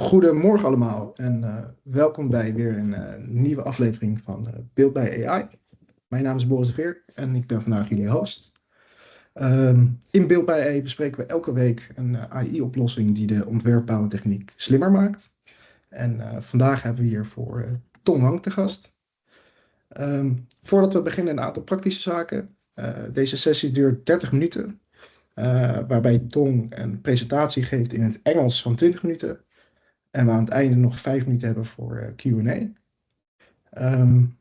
Goedemorgen allemaal en welkom bij weer een nieuwe aflevering van Beeld bij AI. Mijn naam is Boris de Veer en ik ben vandaag jullie host. In Beeld bij AI bespreken we elke week een AI-oplossing die de ontwerp, bouw en techniek slimmer maakt. En vandaag hebben we hier voor Tong Wang te gast. Voordat we beginnen een aantal praktische zaken. Deze sessie duurt 30 minuten, waarbij Tong een presentatie geeft in het Engels van 20 minuten. En we aan het einde nog 5 minuten hebben voor Q&A.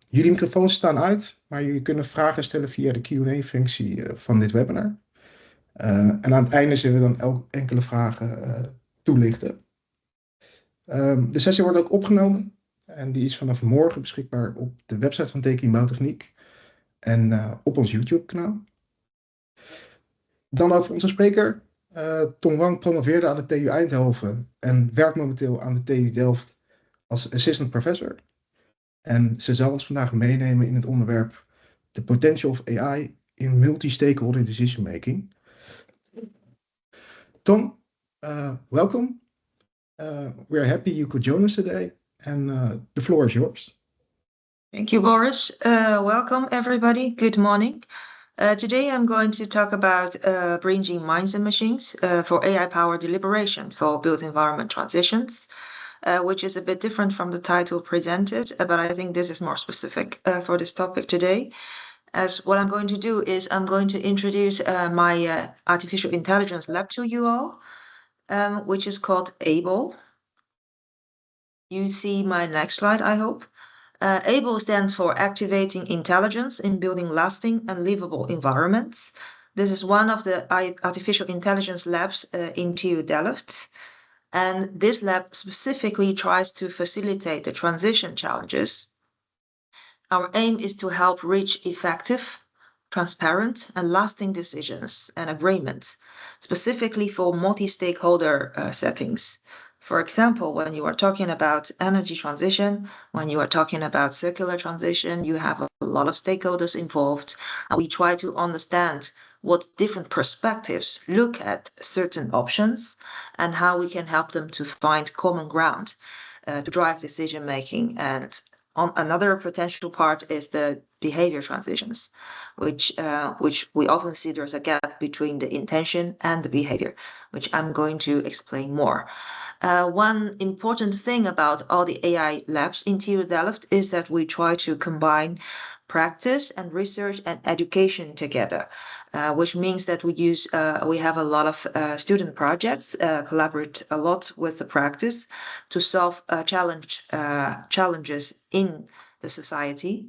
Jullie microfoons staan uit, maar jullie kunnen vragen stellen via de Q&A-functie van dit webinar. En aan het einde zullen we dan enkele vragen toelichten. De sessie wordt ook opgenomen en die is vanaf morgen beschikbaar op de website van TKI Bouw Techniek en op ons YouTube-kanaal. Dan over onze spreker. Tong Wang promoveerde aan de TU Eindhoven en werkt momenteel aan de TU Delft als assistant professor. En ze zal ons vandaag meenemen in het onderwerp The Potential of AI in multi-stakeholder decision making. Tom, welcome. We're happy you could join us today, and the floor is yours. Thank you, Boris. Welcome, everybody. Good morning. Today I'm going to talk about bridging minds and machines for AI-powered deliberation for built environment transitions, which is a bit different from the title presented, but I think this is more specific for this topic today. As what I'm going to do is I'm going to introduce my artificial intelligence lab to you all, which is called AiBLE. You see my next slide, I hope. AiBLE stands for Activating Intelligence in Building Lasting and Livable Environments. This is one of the artificial intelligence labs in TU Delft. And this lab specifically tries to facilitate the transition challenges. Our aim is to help reach effective, transparent, and lasting decisions and agreements, specifically for multi-stakeholder settings. For example, when you are talking about energy transition, when you are talking about circular transition, you have a lot of stakeholders involved. And we try to understand what different perspectives look at certain options and how we can help them to find common ground to drive decision making. And another potential part is the behavior transitions, which we often see there's a gap between the intention and the behavior, which I'm going to explain more. One important thing about all the AI labs in TU Delft is that we try to combine practice and research and education together, which means that we have a lot of student projects, collaborate a lot with the practice to solve challenges in the society.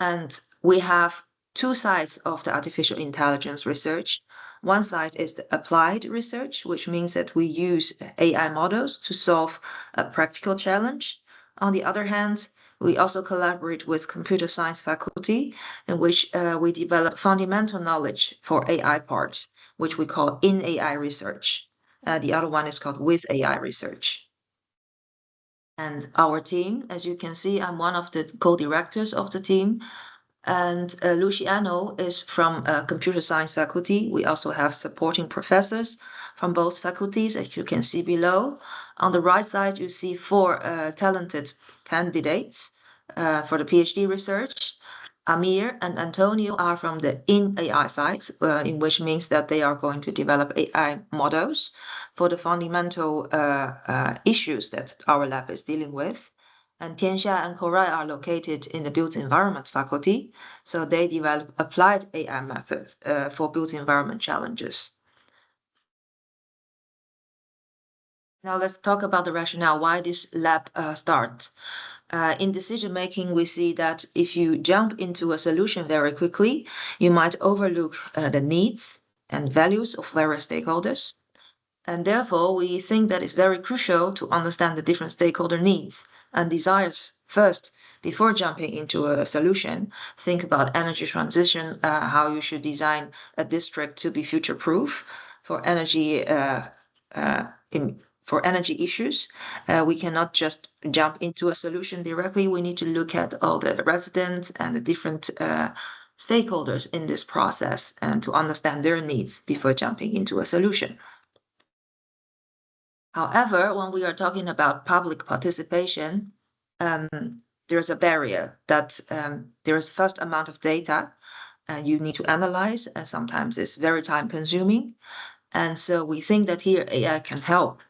And we have two sides of the artificial intelligence research. One side is the applied research, which means that we use AI models to solve a practical challenge. On the other hand, we also collaborate with computer science faculty, in which we develop fundamental knowledge for AI part, which we call in AI research. The other one is called with AI research. And our team, as you can see, I'm one of the co-directors of the team. And Luciano is from computer science faculty. We also have supporting professors from both faculties, as you can see below. On the right side, you see 4 talented candidates for the PhD research. Amir and Antonio are from the in AI side, in which means that they are going to develop AI models for the fundamental issues that our lab is dealing with. And Tianxia and Korai are located in the built environment faculty, so they develop applied AI methods for built environment challenges. Now let's talk about the rationale why this lab starts. In decision making, we see that if you jump into a solution very quickly, you might overlook the needs and values of various stakeholders. And therefore, we think that it's very crucial to understand the different stakeholder needs and desires first before jumping into a solution. Think about energy transition, how you should design a district to be future-proof for energy issues. We cannot just jump into a solution directly. We need to look at all the residents and the different stakeholders in this process and to understand their needs before jumping into a solution. However, when we are talking about public participation, there's a barrier that there is vast amount of data you need to analyze, and sometimes it's very time consuming. And so we think that here AI can help.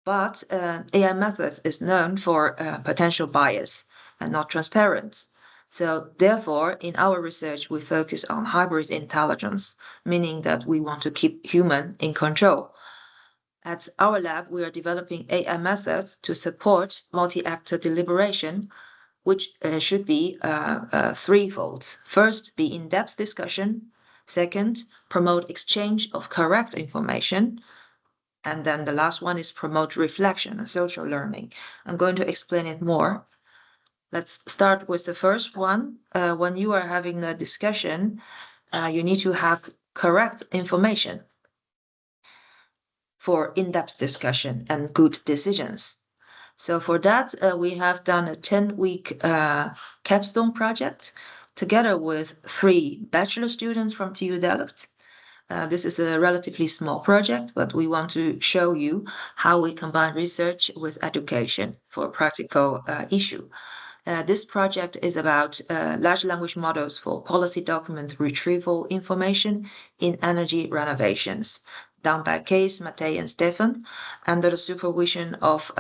But AI methods is known for potential bias and not transparent. So therefore, in our research, we focus on hybrid intelligence, meaning that we want to keep human in control. At our lab, we are developing AI methods to support multi-actor deliberation, which should be threefold. First, be in-depth discussion. Second, promote exchange of correct information. And then the last one is promote reflection and social learning. I'm going to explain it more. Let's start with the first one. When you are having a discussion, you need to have correct information for in-depth discussion and good decisions. So for that, we have done a 10-week capstone project together with 3 bachelor students from TU Delft. This is a relatively small project, but we want to show you how we combine research with education for a practical issue. This project is about large language models for policy document retrieval information in energy renovations, done by Kees, Matthij, and Stefan, under the supervision of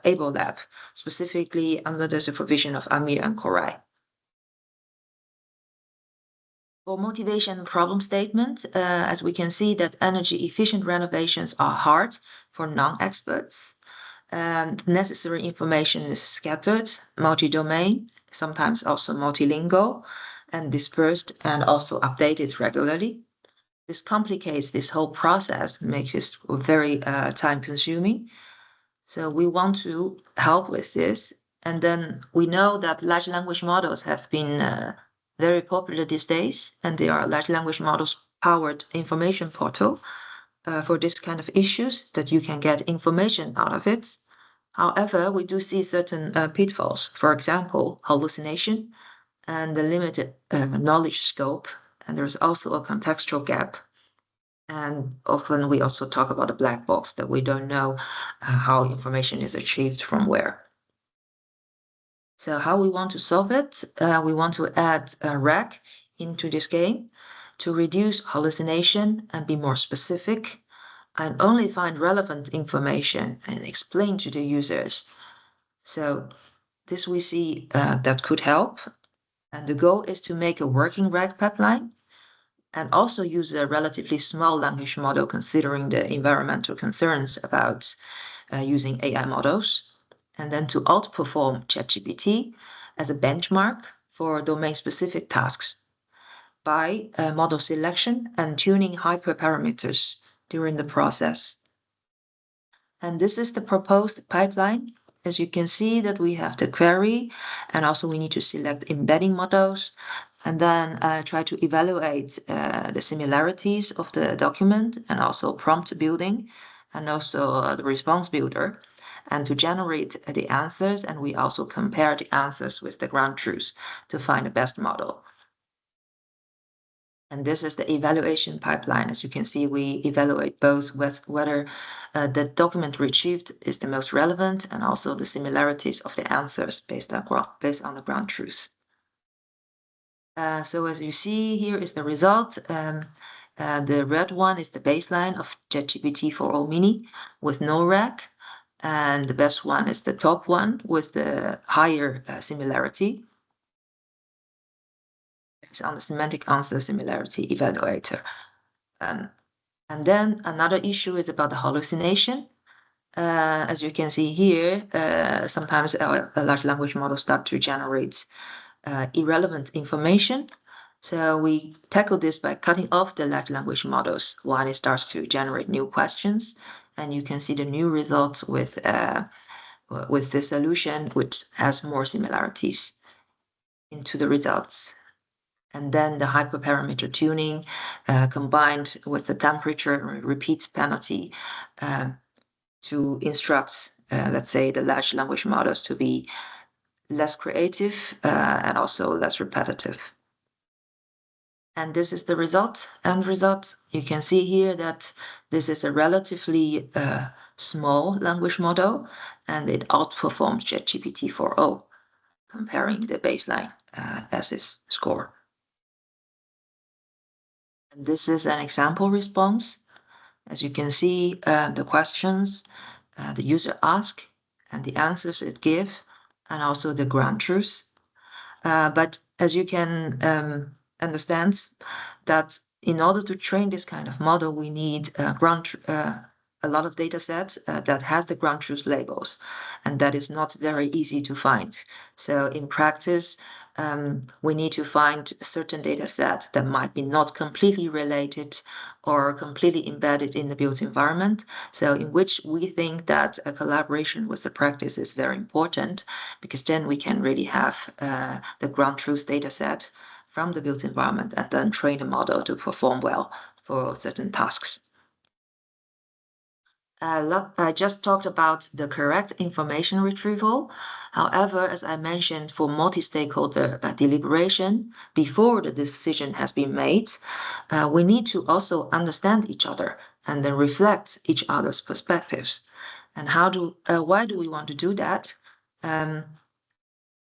AiBLE-lab, specifically under the supervision of Meer and Koray. For motivation and problem statement, as we can see that energy efficient renovations are hard for non-experts. Necessary information is scattered, multi-domain, sometimes also multilingual, and dispersed and also updated regularly. This complicates this whole process, makes it very time-consuming. So we want to help with this. And then we know that large language models have been very popular these days, and they are large language models powered information portal for this kind of issues that you can get information out of it. However, we do see certain pitfalls, for example, hallucination and the limited knowledge scope, and there's also a contextual gap. And often we also talk about the black box, that we don't know how information is achieved from where. So how we want to solve it? We want to add a RAG into this game to reduce hallucination and be more specific and only find relevant information and explain to the users. So this we see that could help. And the goal is to make a working RAG pipeline and also use a relatively small language model considering the environmental concerns about using AI models, and then to outperform ChatGPT as a benchmark for domain-specific tasks by model selection and tuning hyperparameters during the process. And this is the proposed pipeline. As you can see that we have the query, and also we need to select embedding models, and then try to evaluate the similarities of the document, and also prompt building, and also the response builder, and to generate the answers. And we also compare the answers with the ground truth to find the best model. And this is the evaluation pipeline. As you can see, we evaluate both whether the document retrieved is the most relevant, and also the similarities of the answers based on the ground truth. So as you see, here is the result. The red one is the baseline of ChatGPT 4o Mini with no RAG, and the best one is the top one with the higher similarity. It's on the semantic answer similarity evaluator. And then another issue is about the hallucination. As you can see here, sometimes a large language model start to generate irrelevant information. So we tackle this by cutting off the large language models while it starts to generate new questions. And you can see the new results with the solution, which has more similarities into the results. And then the hyperparameter tuning combined with the temperature repeat penalty to instruct, let's say, the large language models to be less creative and also less repetitive. And this is the end result. You can see here that this is a relatively small language model, and it outperforms ChatGPT 4.0, comparing the baseline as its score. And this is an example response. As you can see, the questions the user asks and the answers it gives, and also the ground truths. But as you can understand, that in order to train this kind of model, we need a lot of data sets that has the ground truth labels, and that is not very easy to find. So in practice, we need to find a certain data set that might be not completely related or completely embedded in the built environment. So in which we think that a collaboration with the practice is very important, because then we can really have the ground truth data set from the built environment and then train a model to perform well for certain tasks. I just talked about the correct information retrieval. However, as I mentioned, for multi-stakeholder deliberation, before the decision has been made, we need to also understand each other and then reflect each other's perspectives. And why do we want to do that?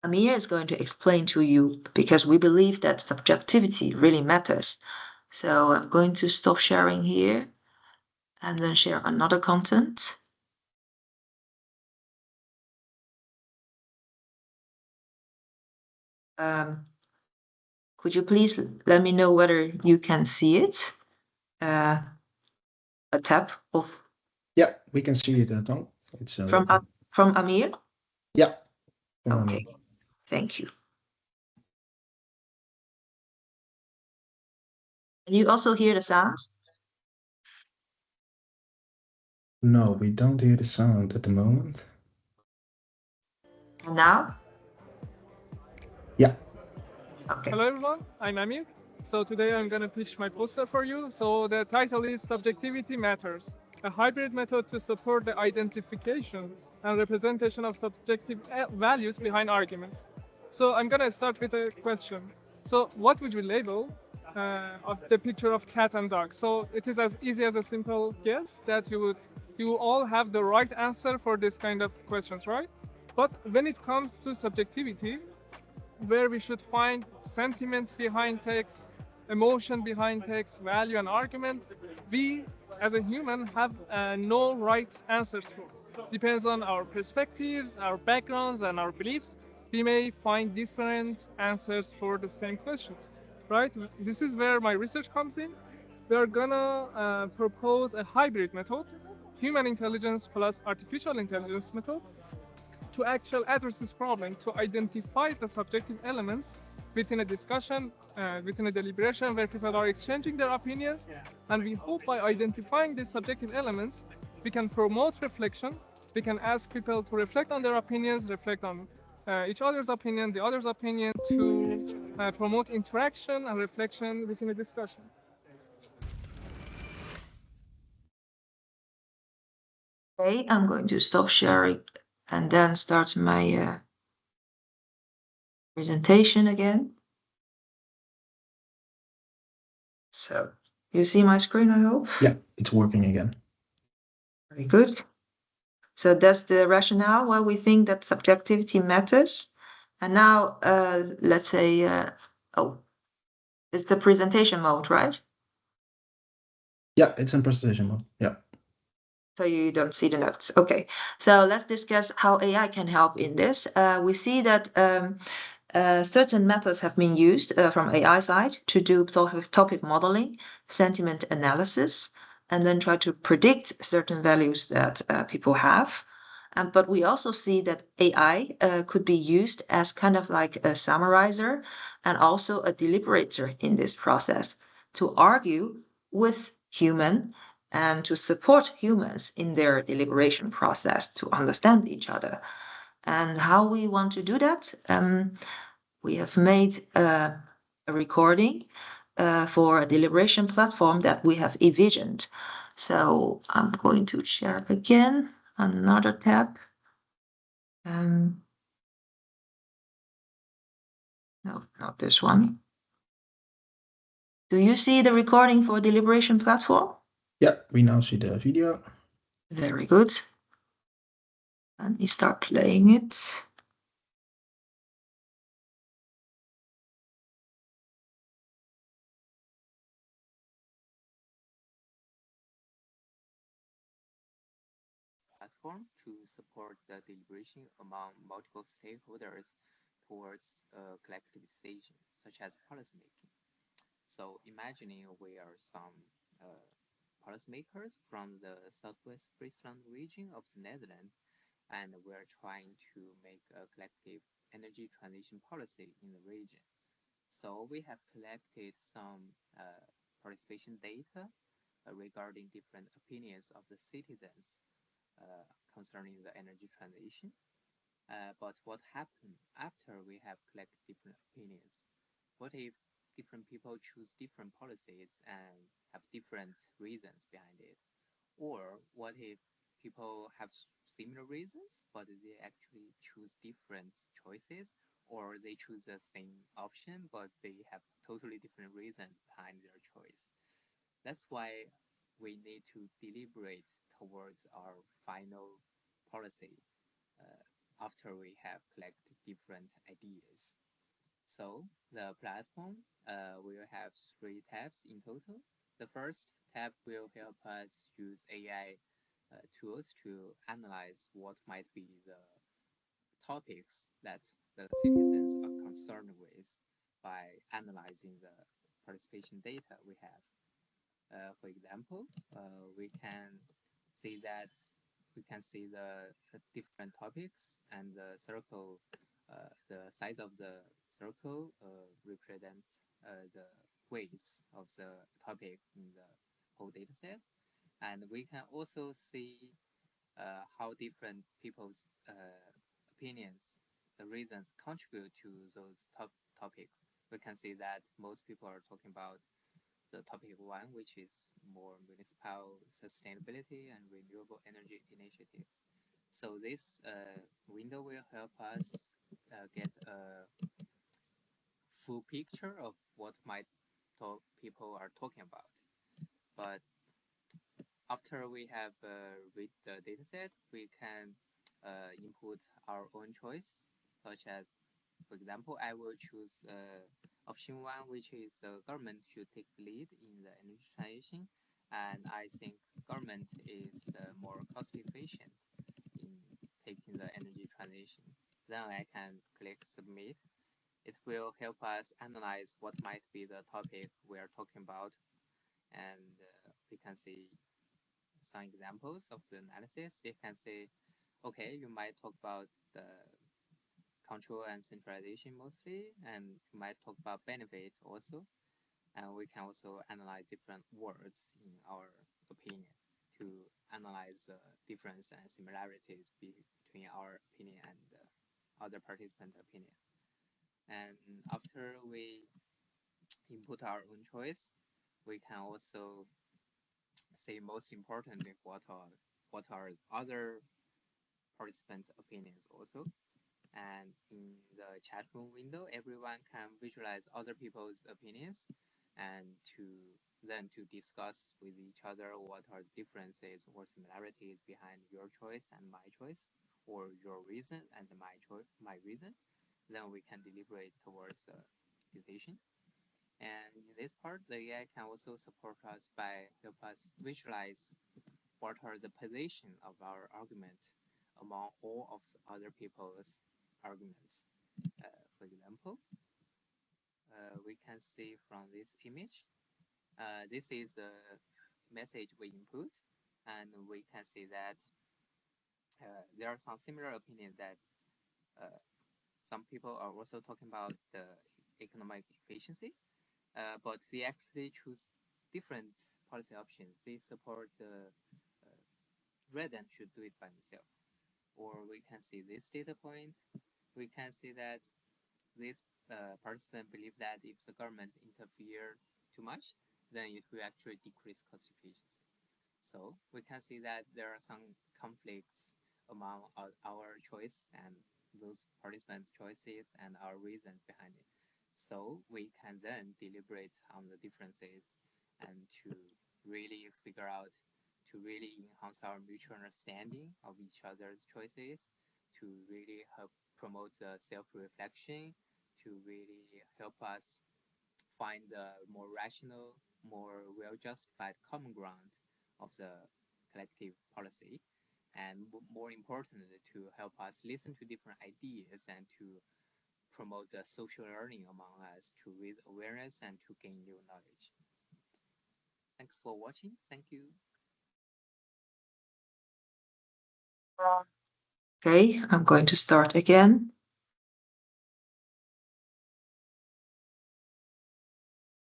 Amir is going to explain to you, because we believe that subjectivity really matters. So I'm going to stop sharing here and then share another content. Could you please let me know whether you can see it? A tab of. Yeah, we can see it, Tong. It's from Amir? Yeah. Okay, thank you. And you also hear the sounds? No, we don't hear the sound at the moment. And now? Yeah. Okay. Hello everyone, I'm Amir. So today I'm going to pitch my poster for you. So the title is Subjectivity Matters, a hybrid method to support the identification and representation of subjective values behind arguments. So I'm going to start with a question. So what would you label of the picture of cat and dog? So it is as easy as a simple guess that you all have the right answer for this kind of questions, right? But when it comes to subjectivity, where we should find sentiment behind text, emotion behind text, value and argument, we as a human have no right answers for. Depends on our perspectives, our backgrounds and our beliefs, we may find different answers for the same questions, right? This is where my research comes in. We're gonna propose a hybrid method, human intelligence plus artificial intelligence method, to actually address this problem, to identify the subjective elements within a discussion, within a deliberation where people are exchanging their opinions. And we hope by identifying these subjective elements, we can promote reflection. We can ask people to reflect on their opinions, reflect on each other's opinion, the other's opinion, to promote interaction and reflection within a discussion. Okay, I'm going to stop sharing and then start my presentation again. So you see my screen, I hope? Yeah, it's working again. Very good. So that's the rationale why we think that subjectivity matters. And now let's say, it's the presentation mode, right? Yeah, it's in presentation mode. Yeah. So you don't see the notes. Okay, so let's discuss how AI can help in this. We see that certain methods have been used from AI side to do topic modeling, sentiment analysis, and then try to predict certain values that people have. But we also see that AI could be used as kind of like a summarizer and also a deliberator in this process to argue with human and to support humans in their deliberation process to understand each other. And how we want to do that? We have made a recording for a deliberation platform that we have envisioned. So I'm going to share again another tab. No, not this one. Do you see the recording for deliberation platform? Yeah, we now see the video. Very good. Let me start playing it. Platform to support the deliberation among multiple stakeholders towards collective decision, such as policymaking. So imagining we are some policymakers from the southwest Friesland region of the Netherlands, and we're trying to make a collective energy transition policy in the region. So we have collected some participation data regarding different opinions of the citizens concerning the energy transition. But what happened after we have collected different opinions? What if different people choose different policies and have different reasons behind it? Or what if people have similar reasons, but they actually choose different choices, or they choose the same option, but they have totally different reasons behind their choice? That's why we need to deliberate towards our final policy after we have collected different ideas. So the platform will have three tabs in total. The first tab will help us use AI tools to analyze what might be the topics that the citizens are concerned with by analyzing the participation data we have. For example, we can see that we can see the different topics and the circle, the size of the circle represent the weights of the topic in the whole data set. And we can also see how different people's opinions, the reasons contribute to those topics. We can see that most people are talking about the topic one, which is more municipal sustainability and renewable energy initiative. So this window will help us get a full picture of what might people are talking about. But after we have read the dataset, we can input our own choice, such as, for example, I will choose option one, which is the government should take the lead in the energy transition, and I think government is more cost efficient in taking the energy transition. Then I can click submit. It will help us analyze what might be the topic we are talking about, and we can see some examples of the analysis. You can say, okay, you might talk about the control and centralization mostly, and you might talk about benefits also. And we can also analyze different words in our opinion to analyze the difference and similarities between our opinion and other participant opinion. And after we input our own choice, we can also say most importantly what are other participants' opinions also. And in the chat room window, everyone can visualize other people's opinions and to discuss with each other what are the differences or similarities behind your choice and my choice, or your reason and my reason. Then we can deliberate towards a decision. And in this part, the AI can also support us by help us visualize what are the position of our argument among all of the other people's arguments. For example, we can see from this image, this is the message we input, and we can see that there are some similar opinions that some people are also talking about the economic efficiency, but they actually choose different policy options. They support the resident should do it by themselves. Or we can see this data point. We can see that this participant believe that if the government interfere too much, then it will actually decrease cost efficiency. So we can see that there are some conflicts among our choice and those participants' choices and our reasons behind it. So we can then deliberate on the differences and to really figure out, to really enhance our mutual understanding of each other's choices, to really help promote the self-reflection, to really help us find a more rational, more well-justified common ground of the collective policy, and more importantly, to help us listen to different ideas and to promote the social learning among us, to raise awareness and to gain new knowledge. Thanks for watching. Thank you. Okay, I'm going to start again.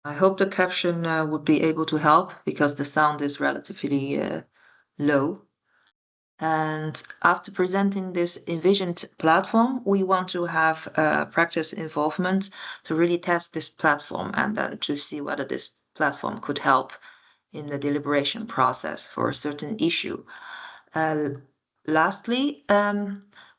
I hope the caption would be able to help because the sound is relatively low. And after presenting this envisioned platform, we want to have practice involvement to really test this platform and then to see whether this platform could help in the deliberation process for a certain issue. Lastly,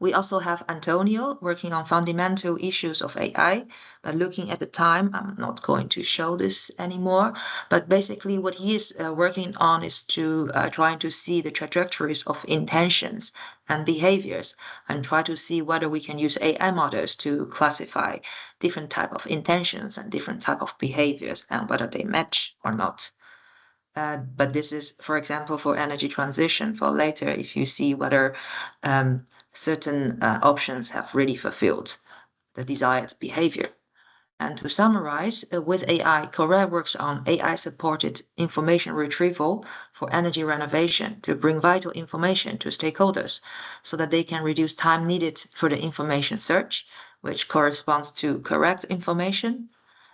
we also have Antonio working on fundamental issues of AI. But looking at the time, I'm not going to show this anymore. But basically, what he is working on is to trying to see the trajectories of intentions and behaviors, and try to see whether we can use AI models to classify different type of intentions and different type of behaviors and whether they match or not. But this is, for example, for energy transition for later, if you see whether certain options have really fulfilled the desired behavior. And to summarize, with AI, Korea works on AI-supported information retrieval for energy renovation to bring vital information to stakeholders so that they can reduce time needed for the information search, which corresponds to correct information.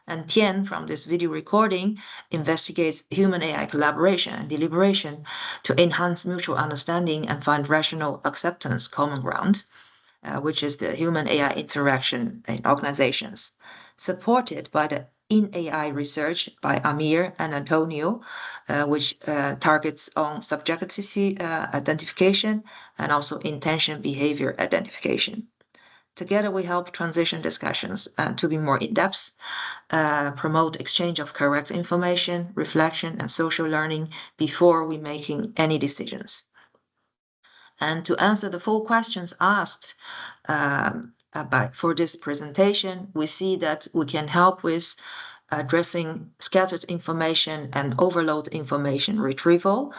And Tien, from this video recording, investigates human AI collaboration and deliberation to enhance mutual understanding and find rational acceptance common ground, which is the human AI interaction in organizations, supported by the in AI research by Amir and Antonio, which targets on subjectivity identification and also intention behavior identification. Together, we help transition discussions to be more in-depth, promote exchange of correct information, reflection, and social learning before we making any decisions. And to answer the full questions asked for this presentation, we see that we can help with addressing scattered information and overload information retrieval,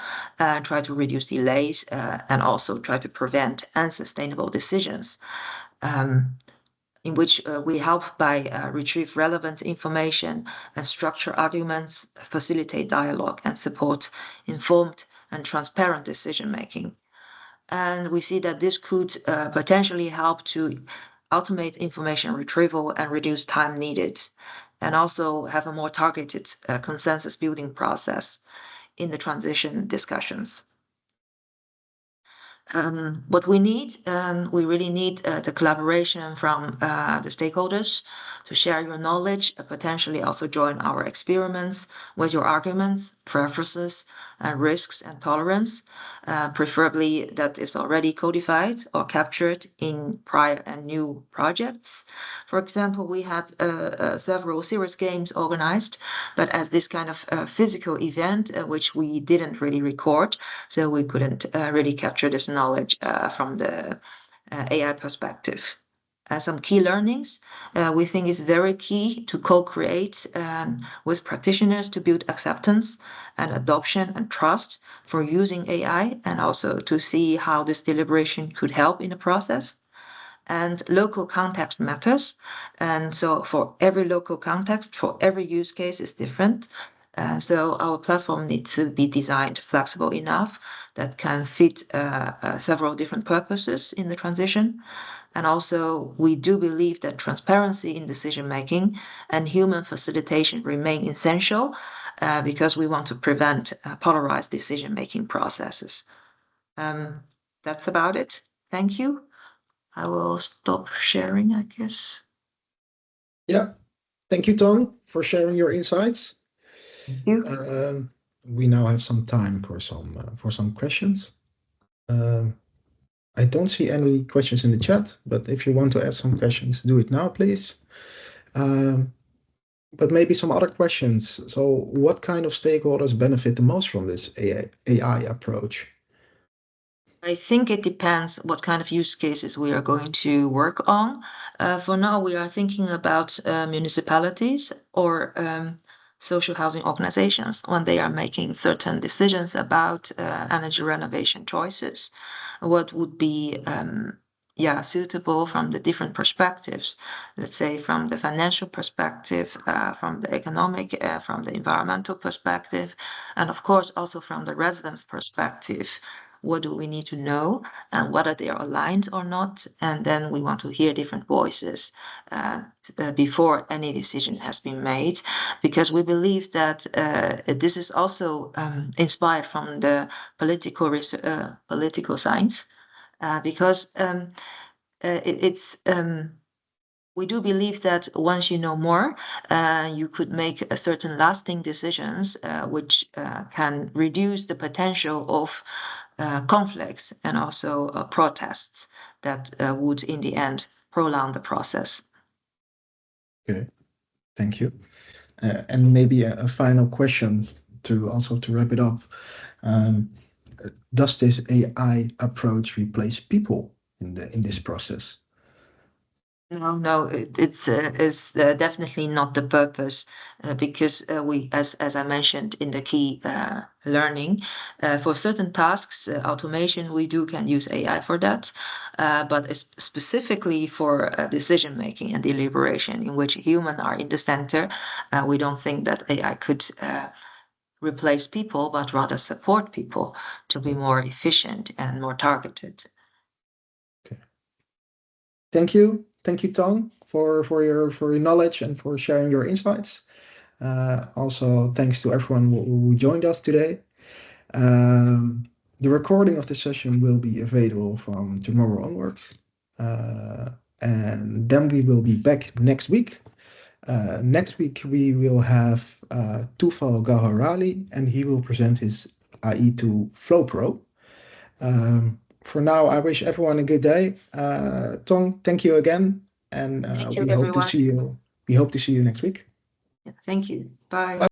try to reduce delays, and also try to prevent unsustainable decisions. In which we help by retrieve relevant information and structure arguments, facilitate dialogue, and support informed and transparent decision making. And we see that this could potentially help to automate information retrieval and reduce time needed, and also have a more targeted consensus building process in the transition discussions. What we need, we really need the collaboration from the stakeholders to share your knowledge, potentially also join our experiments with your arguments, preferences, risks, and tolerance, preferably that is already codified or captured in prior and new projects. For example, we had several serious games organized, but as this kind of physical event, which we didn't really record, so we couldn't really capture this knowledge from the AI perspective. Some key learnings we think is very key to co-create with practitioners to build acceptance and adoption and trust for using AI, and also to see how this deliberation could help in the process. And local context matters. And so for every local context, for every use case is different. So our platform needs to be designed flexible enough that can fit several different purposes in the transition. And also, we do believe that transparency in decision making and human facilitation remain essential because we want to prevent polarized decision making processes. That's about it. Thank you. I will stop sharing, I guess. Yeah, thank you, Tong, for sharing your insights. Thank you. We now have some time for some questions. I don't see any questions in the chat, but if you want to add some questions, do it now, please. but maybe some other questions. So what kind of stakeholders benefit the most from this AI approach? I think it depends what kind of use cases we are going to work on. For now, we are thinking about municipalities or social housing organizations when they are making certain decisions about energy renovation choices. What would be suitable from the different perspectives, let's say from the financial perspective, from the economic, from the environmental perspective, and of course also from the residents' perspective. What do we need to know and whether they are aligned or not? And then we want to hear different voices before any decision has been made, because we believe that this is also inspired from the political science, because we do believe that once you know more, you could make a certain lasting decisions, which can reduce the potential of conflicts and also protests that would in the end prolong the process. Okay, thank you. And maybe a final question to wrap it up. Does this AI approach replace people in this process? No, it's definitely not the purpose, because we, as I mentioned in the key learning, for certain tasks, automation, we can use AI for that, but specifically for decision making and deliberation, in which humans are in the center, we don't think that AI could replace people, but rather support people to be more efficient and more targeted. Okay. Thank you, Tong, for your knowledge and for sharing your insights. Also, thanks to everyone who joined us today. The recording of the session will be available from tomorrow onwards, and then we will be back next week. Next week we will have Tufal Gaharali, and he will present his AI tool FlowPro. For now, I wish everyone a good day. Tong, thank you again, and Thank you, we hope to everyone. see you. We hope to see you next week. Thank you. Bye. Bye.